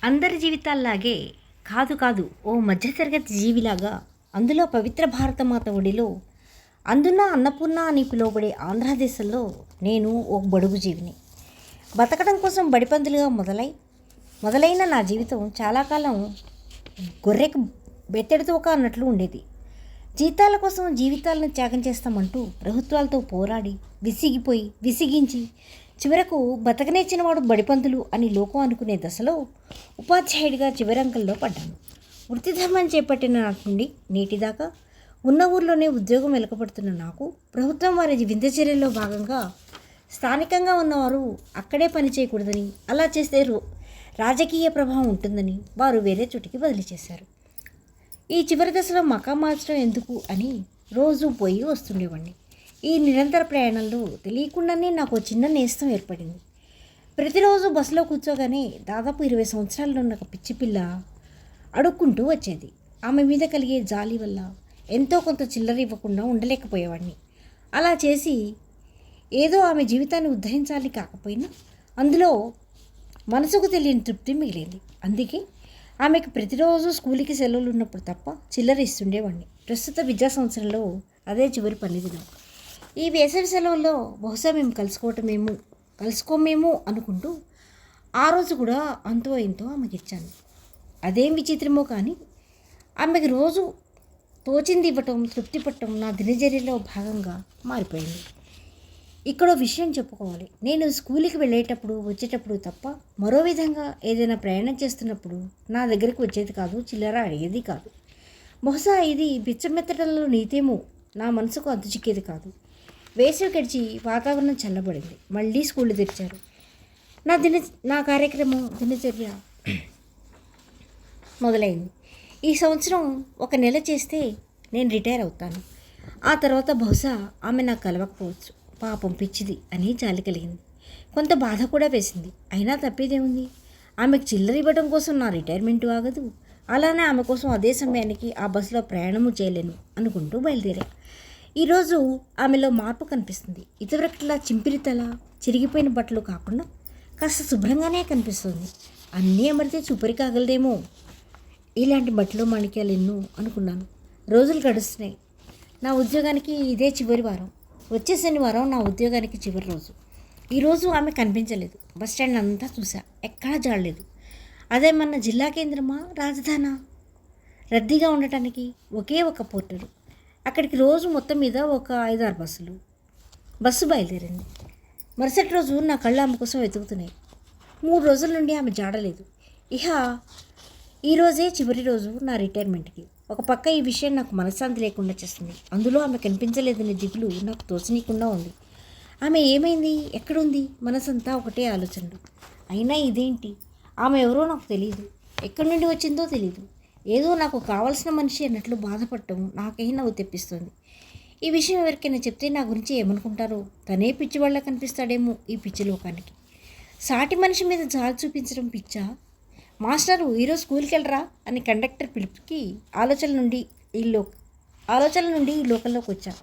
అందరి జీవితాల్లాగే కాదు కాదు ఓ మధ్యతరగతి జీవిలాగా అందులో పవిత్ర భారతమాత ఒడిలో అందున అన్నపూర్ణ అని పిలువబడే ఆంధ్రదేశంలో నేను ఓ బడుగు జీవిని. బతకడం కోసం బడిపంతులుగా మొదలైన నా జీవితం చాలా కాలం గొర్రెకు బెత్తెడుతోక అన్నట్లు ఉండేది. జీతాల కోసం జీవితాలను త్యాగం చేస్తామంటూ ప్రభుత్వాలతో పోరాడి విసిగించి చివరకు బతకనేచ్చినవాడు బడిపంతులు అని లోకం అనుకునే దశలో ఉపాధ్యాయుడిగా చివరంకంలో పడ్డాను. వృత్తి ధర్మం చేపట్టిన నాటి నుండి నేటిదాకా ఉన్న ఊర్లోనే ఉద్యోగం వెలకపడుతున్న నాకు ప్రభుత్వం వారి వింత చర్యల్లో భాగంగా స్థానికంగా ఉన్నవారు అక్కడే పని చేయకూడదని, అలా చేస్తే రాజకీయ ప్రభావం ఉంటుందని వారు వేరే చోటికి బదిలీ చేశారు. ఈ చివరి దశలో మకాం మార్చడం ఎందుకు అని రోజు పోయి వస్తుండేవాడిని. ఈ నిరంతర ప్రయాణంలో తెలియకుండానే నాకు చిన్న నేస్తం ఏర్పడింది. ప్రతిరోజు బస్సులో కూర్చోగానే దాదాపు 20 సంవత్సరాల్లో ఉన్న ఒక పిచ్చి పిల్ల అడుక్కుంటూ వచ్చేది. ఆమె మీద కలిగే జాలి వల్ల ఎంతో కొంత చిల్లర ఇవ్వకుండా ఉండలేకపోయేవాడిని. అలా చేసి ఏదో ఆమె జీవితాన్ని ఉద్ధరించాలి కాకపోయినా అందులో మనసుకు తెలియని తృప్తి మిగిలింది. అందుకే ఆమెకు ప్రతిరోజు స్కూల్కి సెలవులు ఉన్నప్పుడు తప్ప చిల్లర ఇస్తుండేవాడిని. ప్రస్తుత విద్యా సంవత్సరంలో అదే చివరి పని దినం. ఈ వేసవి సెలవుల్లో బహుశా మేము కలుసుకోమేమో అనుకుంటూ ఆ రోజు కూడా అంతో ఇంతో ఆమెకి ఇచ్చాను. అదేం విచిత్రమో కానీ ఆమెకు రోజు తోచింది ఇవ్వటం, తృప్తి పట్టడం నా దినచర్యలో భాగంగా మారిపోయింది. ఇక్కడ విషయం చెప్పుకోవాలి. నేను స్కూల్కి వెళ్ళేటప్పుడు వచ్చేటప్పుడు తప్ప మరో విధంగా ఏదైనా ప్రయాణం చేస్తున్నప్పుడు నా దగ్గరికి వచ్చేది కాదు, చిల్లర అడిగేది కాదు. బహుశా ఇది బిచ్చమెత్తడంలో నీతేమో నా మనసుకు అంతు చిక్కేది కాదు. వేసవి గడిచి వాతావరణం చల్లబడింది. మళ్ళీ స్కూళ్ళు తెరిచారు. నా దినచర్య మొదలైంది. ఈ సంవత్సరం 1 నెల చేస్తే నేను రిటైర్ అవుతాను. ఆ తర్వాత బహుశా ఆమె నాకు కలవకపోవచ్చు. పాపం పిచ్చిది అని జాలి కలిగింది. కొంత బాధ కూడా వేసింది. అయినా తప్పేదేముంది? ఆమెకు చిల్లర ఇవ్వడం కోసం నా రిటైర్మెంట్ ఆగదు. అలానే ఆమె కోసం అదే సమయానికి ఆ బస్సులో ప్రయాణము చేయలేను అనుకుంటూ బయలుదేరా. ఈరోజు ఆమెలో మార్పు కనిపిస్తుంది. ఇదివరకట్లా చింపిరితల, చిరిగిపోయిన బట్టలు కాకుండా కాస్త శుభ్రంగానే కనిపిస్తుంది. అన్నీ అమరితే చూపరి కాగలదేమో. ఇలాంటి బట్టలు మాణిక్యాలు ఎన్నో అనుకున్నాను. రోజులు గడుస్తున్నాయి. నా ఉద్యోగానికి ఇదే చివరి వారం. వచ్చే శనివారం నా ఉద్యోగానికి చివరి రోజు. ఈరోజు ఆమె కనిపించలేదు. బస్టాండ్ అంతా చూసా, ఎక్కడా జాడలేదు. అదేమన్నా జిల్లా కేంద్రమా, రాజధానా? రద్దీగా ఉండటానికి ఒకే ఒక పోర్టరు. అక్కడికి రోజు మొత్తం మీద ఒక 5-6 బస్సు బయలుదేరింది. మరుసటి రోజు నా కళ్ళు ఆమె కోసం వెతుకుతున్నాయి. 3 రోజుల నుండి ఆమె జాడలేదు. ఈరోజే చివరి రోజు నా రిటైర్మెంట్కి. ఒక పక్క ఈ విషయం నాకు మనశ్శాంతి లేకుండా చేస్తుంది. అందులో ఆమె కనిపించలేదనే దిగులు నాకు తోచనీయకుండా ఉంది. ఆమె ఏమైంది, ఎక్కడుంది? మనసంతా ఒకటే ఆలోచనలు. అయినా ఇదేంటి? ఆమె ఎవరో నాకు తెలియదు, ఎక్కడి నుండి వచ్చిందో తెలియదు. ఏదో నాకు కావాల్సిన మనిషి అన్నట్లు బాధపడటం నాకే నవ్వు తెప్పిస్తుంది. ఈ విషయం ఎవరికైనా చెప్తే నా గురించి ఏమనుకుంటారో. తనే పిచ్చివాళ్ళ కనిపిస్తాడేమో ఈ పిచ్చి లోకానికి. సాటి మనిషి మీద జాలి చూపించడం పిచ్చా? మాస్టరు ఈరోజు స్కూల్కి వెళ్ళరా అని కండక్టర్ పిలుపుకి ఆలోచనల నుండి ఈ లోకంలోకి వచ్చా.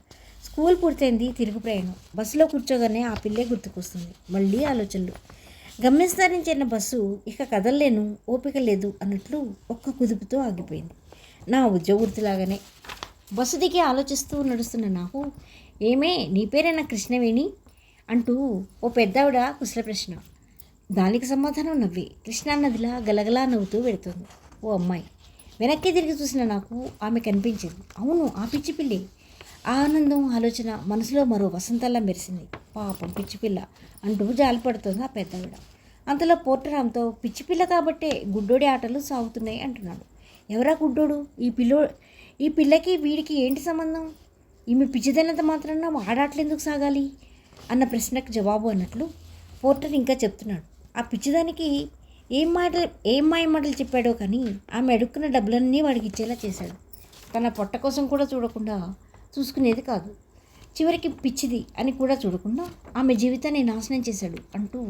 స్కూల్ పూర్తయింది. తిరుగు ప్రయాణం. బస్సులో కూర్చోగానే ఆ పిల్లే గుర్తుకొస్తుంది. మళ్ళీ ఆలోచనలు. గమ్యస్థానం చేరిన బస్సు ఇక కదలలేను, ఓపిక లేదు అన్నట్లు ఒక్క కుదుపుతో ఆగిపోయింది. నా ఉద్యోగవృత్తిలాగానే బస్సు దిగి ఆలోచిస్తూ నడుస్తున్న నాకు, ఏమే నీ పేరైనా కృష్ణవేణి అంటూ ఓ పెద్దావిడ కుశల ప్రశ్న. దానికి సమాధానం నవ్వే. కృష్ణానదిలా గలగలా నవ్వుతూ వెడుతుంది ఓ అమ్మాయి. వెనక్కి తిరిగి చూసిన నాకు ఆమె కనిపించింది. అవును, ఆ పిచ్చి పిల్లి. ఆనందం, ఆలోచన మనసులో మరో వసంతల్లా మెరిసింది. పాపం పిచ్చిపిల్ల అంటూ జాలిపడుతుంది ఆ పెద్దవిడ. అంతలో పోర్టర్ ఆమెతో, పిచ్చిపిల్ల కాబట్టే గుడ్డోడి ఆటలు సాగుతున్నాయి అంటున్నాడు. ఎవరా గుడ్డోడు? ఈ పిల్లకి వీడికి ఏంటి సంబంధం? ఈమె పిచ్చిదైనంత మాత్రాన ఆడాటలు సాగాలి అన్న ప్రశ్నకు జవాబు అన్నట్లు పోర్టర్ ఇంకా చెప్తున్నాడు. ఆ పిచ్చిదానికి ఏం మాయ మాటలు చెప్పాడో కానీ ఆమె అడుక్కున్న డబ్బులన్నీ వాడికి ఇచ్చేలా చేశాడు. తన పొట్ట కోసం కూడా చూసుకునేది కాదు. చివరికి పిచ్చిది అని కూడా చూడకుండా ఆమె జీవితాన్ని నాశనం చేశాడు అంటూ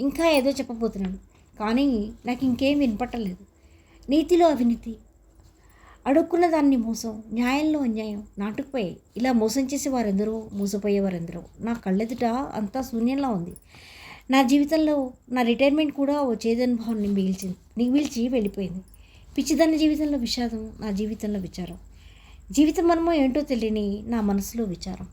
ఇంకా ఏదో చెప్పబోతున్నాడు. కానీ నాకు ఇంకేం వినపట్టలేదు. నీతిలో అవినీతి, అడుక్కున్న దాన్ని మోసం, న్యాయంలో అన్యాయం నాటుకుపోయాయి. ఇలా మోసం చేసే వారెందరో, మోసపోయేవారెందరో నా కళ్ళెదుట అంతా శూన్యంలా ఉంది. నా జీవితంలో నా రిటైర్మెంట్ కూడా ఓ చేదనుభవాన్ని మిగిల్చి వెళ్ళిపోయింది. పిచ్చిదాని జీవితంలో విషాదం, నా జీవితంలో విచారం. జీవితం మనమో ఏంటో తెలియని నా మనసులో విచారం.